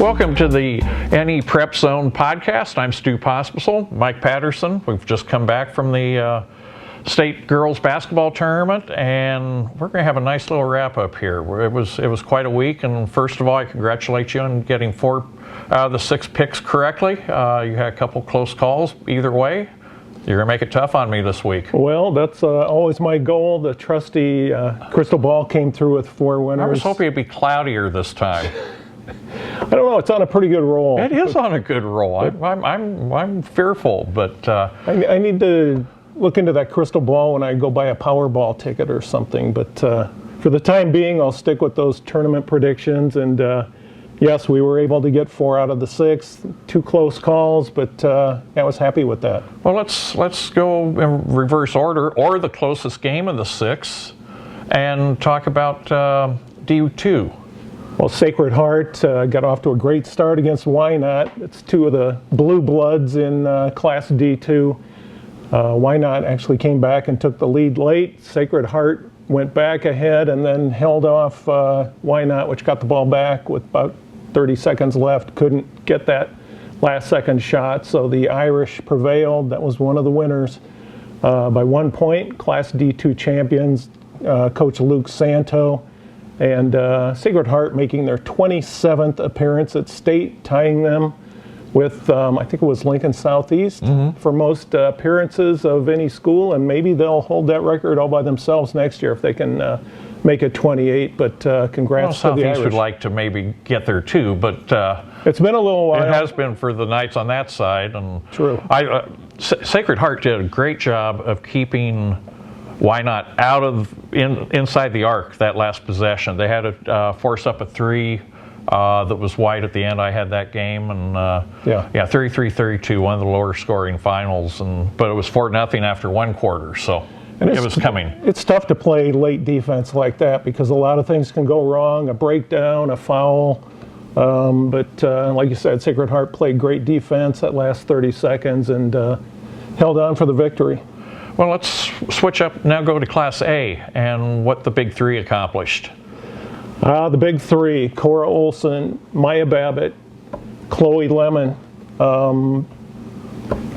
Welcome to the NE Prep Zone podcast. I'm Stu Pospisil, Mike Patterson. We've just come back from the state girls basketball tournament, and we're going to have a nice little wrap up here. It was quite a week, and first of all, I congratulate you on getting 4 out of the 6 picks correctly. You had a couple close calls either way. You're going to make it tough on me this week. Well, that's always my goal. The trusty crystal ball came through with 4 winners. I was hoping it'd be cloudier this time. I don't know. It's on a pretty good roll. It is on a good roll. I'm fearful, but I need to look into that crystal ball when I go buy a Powerball ticket or something. But for the time being, I'll stick with those tournament predictions. And yes, we were able to get 4 out of the 6. 2 close calls, but I was happy with that. Well, let's go in reverse order, or the closest game of the 6, and talk about D2. Well, Sacred Heart got off to a great start against Wynot. It's 2 of the blue bloods in Class D2. Wynot actually came back and took the lead late. Sacred Heart went back ahead and then held off Wynot, which got the ball back with about 30 seconds left. Couldn't get that last second shot, so the Irish prevailed. That was one of the winners by 1 point. Class D2 champions, Coach Luke Santo. And Sacred Heart making their 27th appearance at state, tying them with, I think it was Lincoln Southeast for most appearances of any school, and maybe they'll hold that record all by themselves next year if they can make it 28, but congrats to the Irish. Southeast would like to maybe get there too, but it's been a little while. It has been for the Knights on that side. And true. Sacred Heart did a great job of keeping Wynot out of inside the arc that last possession. They had to force up a 3 that was wide at the end. I had that game, and 33-32, one of the lower scoring finals. But it was 4-0 after 1 quarter, so it was coming. It's tough to play late defense like that because a lot of things can go wrong, a breakdown, a foul. But like you said, Sacred Heart played great defense that last 30 seconds and held on for the victory. Well, let's switch up now, go to Class A and what the Big 3 accomplished. The Big 3, Cora Olson, Maya Babbitt, Chloe Lemon,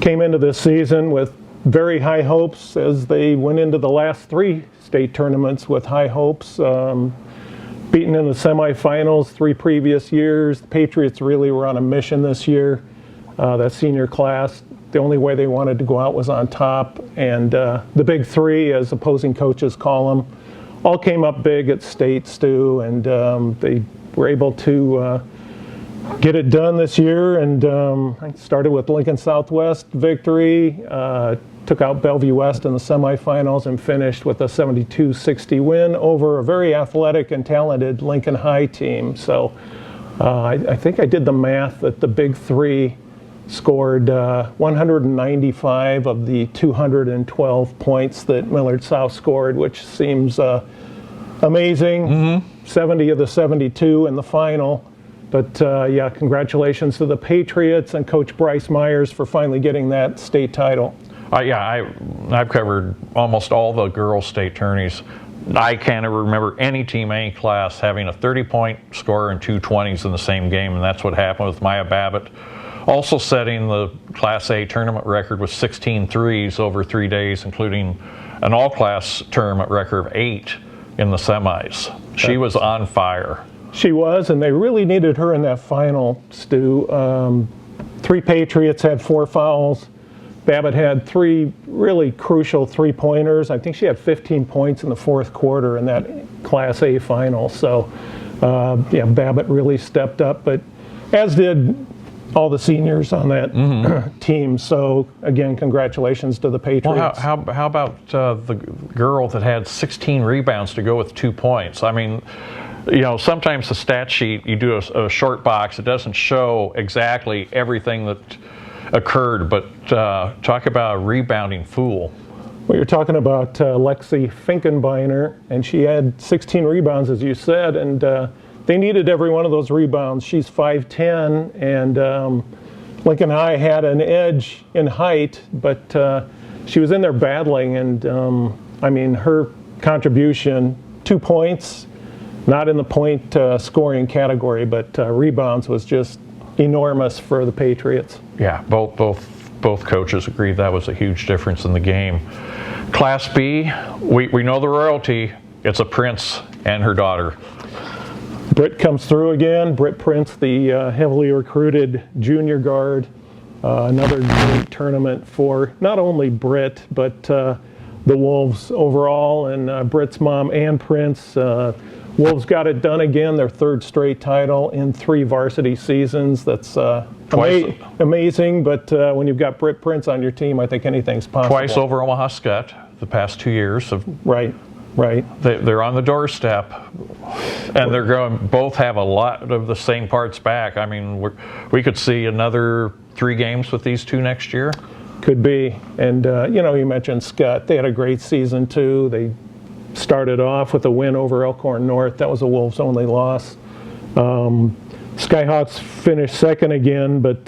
came into this season with very high hopes as they went into the last 3 state tournaments with high hopes. Beaten in the semifinals 3 previous years. The Patriots really were on a mission this year, that senior class. The only way they wanted to go out was on top. And the Big 3, as opposing coaches call them, all came up big at state, Stu, and they were able to get it done this year. And I started with Lincoln Southwest victory, took out Bellevue West in the semifinals, and finished with a 72-60 win over a very athletic and talented Lincoln High team. So I think I did the math that the Big 3 scored 195 of the 212 points that Millard South scored, which seems amazing. 70 of the 72 in the final. But congratulations to the Patriots and Coach Bryce Myers for finally getting that state title. I've covered almost all the girls' state tourneys. I can't ever remember any team, any class having a 30-point score and 2 20s in the same game, and that's what happened with Maya Babbitt. Also setting the Class A tournament record with 16 threes over 3 days, including an all-class tournament record of 8 in the semis. She was on fire. She was, and they really needed her in that final, Stu. 3 Patriots had 4 fouls. Babbitt had 3 really crucial 3-pointers. I think she had 15 points in the 4th quarter in that Class A final. So, Babbitt really stepped up, but as did all the seniors on that team. So, again, congratulations to the Patriots. Well, how about the girl that had 16 rebounds to go with 2 points? I mean, sometimes the stat sheet, you do a short box, it doesn't show exactly everything that occurred, but talk about a rebounding fool. Well, you're talking about Lexi Finkenbeiner, and she had 16 rebounds, as you said, and they needed every one of those rebounds. She's 5'10", and Lincoln High had an edge in height, but she was in there battling, and her contribution, 2 points, not in the point scoring category, but rebounds was just enormous for the Patriots. Yeah, both coaches agreed that was a huge difference in the game. Class B, we know the royalty. It's a Prince and her daughter. Britt comes through again. Britt Prince, the heavily recruited junior guard. Another great tournament for not only Britt, but the Wolves overall, and Britt's mom, Ann Prince. Wolves got it done again, their third straight title in 3 varsity seasons. That's amazing, but when you've got Britt Prince on your team, I think anything's possible. Twice over Omaha Skutt the past 2 years. Right. They're on the doorstep, and they're going. Both have a lot of the same parts back. I mean, we could see another 3 games with these two next year. Could be, and you mentioned Skutt. They had a great season too. They started off with a win over Elkhorn North. That was a Wolves only loss. Skyhawks finished second again, but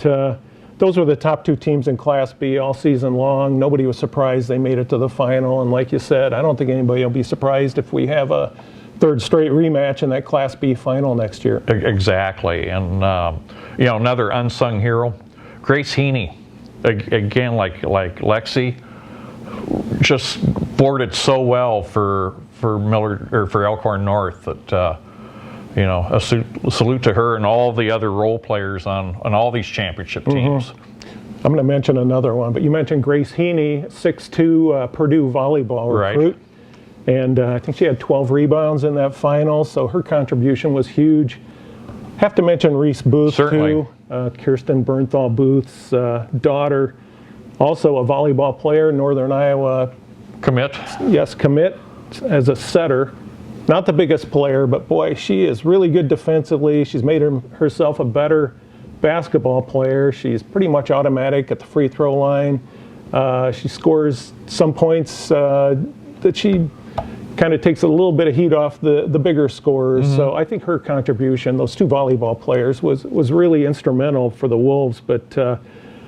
those were the top 2 teams in Class B all season long. Nobody was surprised they made it to the final, and like you said, I don't think anybody will be surprised if we have a third straight rematch in that Class B final next year. Exactly, and another unsung hero, Grace Heaney, again like Lexi, just boarded so well for Miller or for Elkhorn North that a salute to her and all the other role players on all these championship teams. I'm going to mention another one, but you mentioned Grace Heaney, 6'2", Purdue volleyball recruit, and I think she had 12 rebounds in that final, so her contribution was huge. Have to mention Reese Booth too, Kirsten Bernthal Booth's daughter, also a volleyball player, Northern Iowa commit. Yes, commit as a setter. Not the biggest player, but boy, she is really good defensively. She's made herself a better basketball player. She's pretty much automatic at the free throw line. She scores some points that she kind of takes a little bit of heat off the bigger scorers. So I think her contribution, those 2 volleyball players, was really instrumental for the Wolves. But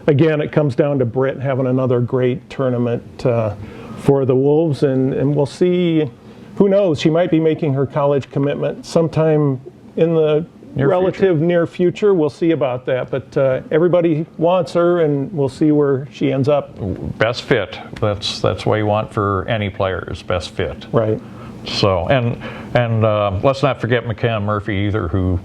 again, it comes down to Britt having another great tournament for the Wolves, and we'll see. Who knows? She might be making her college commitment sometime in the near future. We'll see about that. But everybody wants her, and we'll see where she ends up. Best fit. That's what you want for any player is best fit. Right. So and let's not forget McKenna Murphy either, who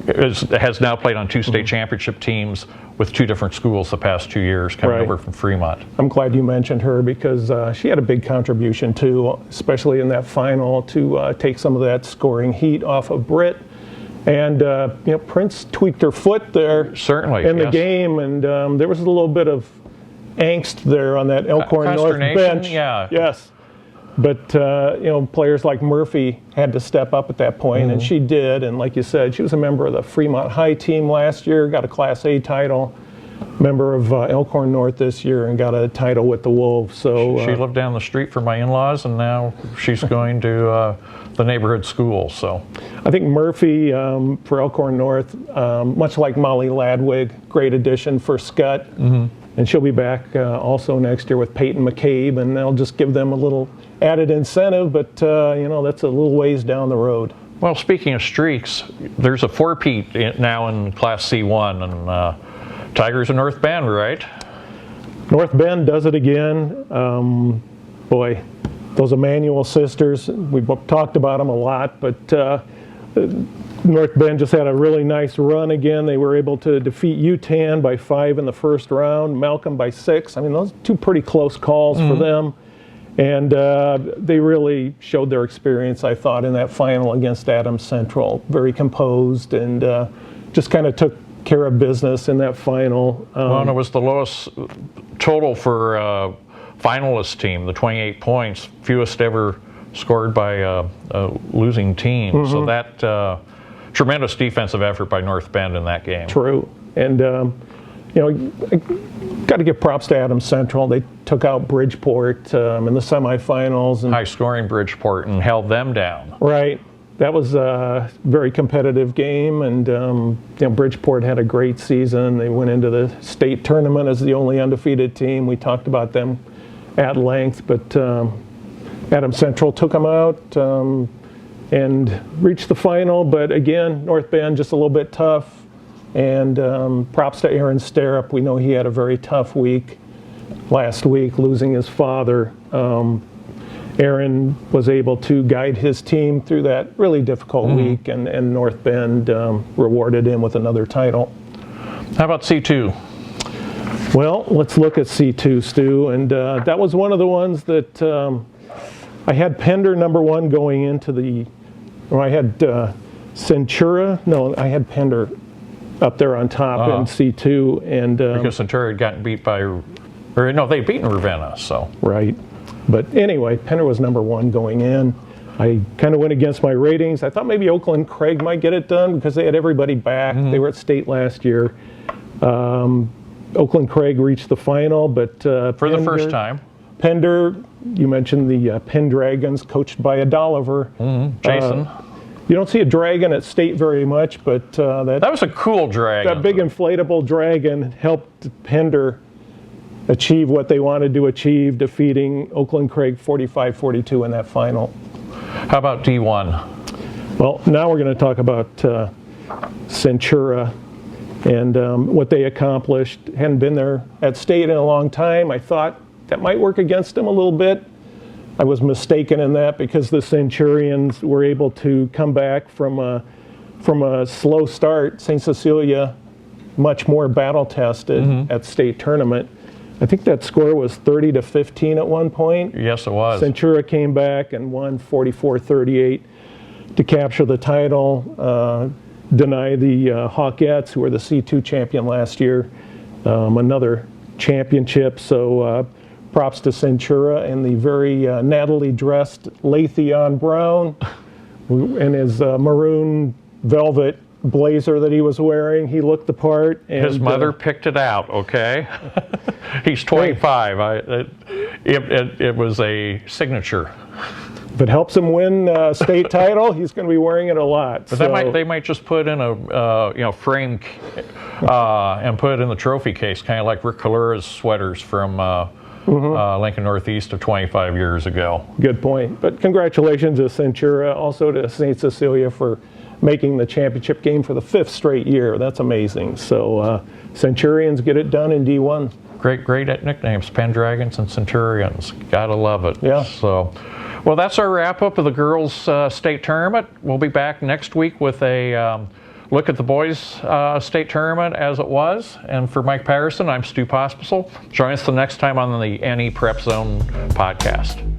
has now played on 2 state championship teams with 2 different schools the past 2 years, coming over from Fremont. I'm glad you mentioned her because she had a big contribution too, especially in that final, to take some of that scoring heat off of Britt. And Prince tweaked her foot there, certainly in the game, and there was a little bit of angst there on that Elkhorn North bench. Yeah. Yes. But players like Murphy had to step up at that point, and she did. And like you said, she was a member of the Fremont High team last year, got a Class A title. Member of Elkhorn North this year, and got a title with the Wolves. So she lived down the street from my in-laws, and now she's going to the neighborhood school. So I think Murphy for Elkhorn North, much like Molly Ladwig, great addition for Skutt. And she'll be back also next year with Peyton McCabe, and they'll just give them a little added incentive, but that's a little ways down the road. Well, speaking of streaks, there's a 4-peat now in Class C1, and Tigers of North Bend, right? North Bend does it again. Boy, those Emanuel sisters, we've talked about them a lot, but North Bend just had a really nice run again. They were able to defeat UTAN by 5 in the first round, Malcolm by 6. I mean, those 2 pretty close calls for them. And they really showed their experience, I thought, in that final against Adams Central. Very composed and just kind of took care of business in that final. Well, it was the lowest total for finalist team, the 28 points, fewest ever scored by a losing team. So that tremendous defensive effort by North Bend in that game. True. And, got to give props to Adams Central. They took out Bridgeport in the semifinals. And high-scoring Bridgeport and held them down. Right. That was a very competitive game, and Bridgeport had a great season. They went into the state tournament as the only undefeated team. We talked about them at length, but Adams Central took them out, and reached the final. But again, North Bend just a little bit tough. And props to Aaron Sterup. We know he had a very tough week last week, losing his father. Aaron was able to guide his team through that really difficult week, and North Bend rewarded him with another title. How about C2? Well, let's look at C2, Stu. And that was one of the ones that I had Pender number one going into the, or I had Centura. No, I had Pender up there on top in C2. And because Centura had gotten beat by, or no, they'd beaten Ravenna, so. Right. But anyway, Pender was number one going in. I kind of went against my ratings. I thought maybe Oakland Craig might get it done because they had everybody back. They were at state last year. Oakland Craig reached the final, but For the first time. Pender, you mentioned the Penn Dragons, coached by a Dolliver. Jason. You don't see a dragon at state very much, but That was a cool dragon. that big inflatable dragon helped Pender achieve what they wanted to achieve, defeating Oakland Craig 45-42 in that final. How about D1? Well, now we're going to talk about Centura and what they accomplished. Hadn't been there at state in a long time. I thought that might work against them a little bit. I was mistaken in that because the Centurions were able to come back from a slow start. St. Cecilia, much more battle tested at state tournament. I think that score was 30-15 at one point. Yes, it was. Centura came back and won 44-38 to capture the title, deny the Hawkettes, who were the C2 champion last year, another championship. So props to Centura and the very nattily dressed Le'Theon Brown in his maroon velvet blazer that he was wearing. He looked the part. And his mother picked it out, okay? He's 25. It was a signature. If it helps him win a state title, he's going to be wearing it a lot. But they might just put in a frame and put it in the trophy case, kind of like Rick Kalura's sweaters from Lincoln Northeast of 25 years ago. Good point. But congratulations to Centura, also to St. Cecilia for making the championship game for the 5th straight year. That's amazing. So Centurions get it done in D1. Great nicknames, Pendragons and Centurions. Gotta love it. Yeah. So, well, that's our wrap up of the girls' state tournament. We'll be back next week with a look at the boys' state tournament as it was. And for Mike Patterson, I'm Stu Pospisil. Join us the next time on the NE Prep Zone podcast.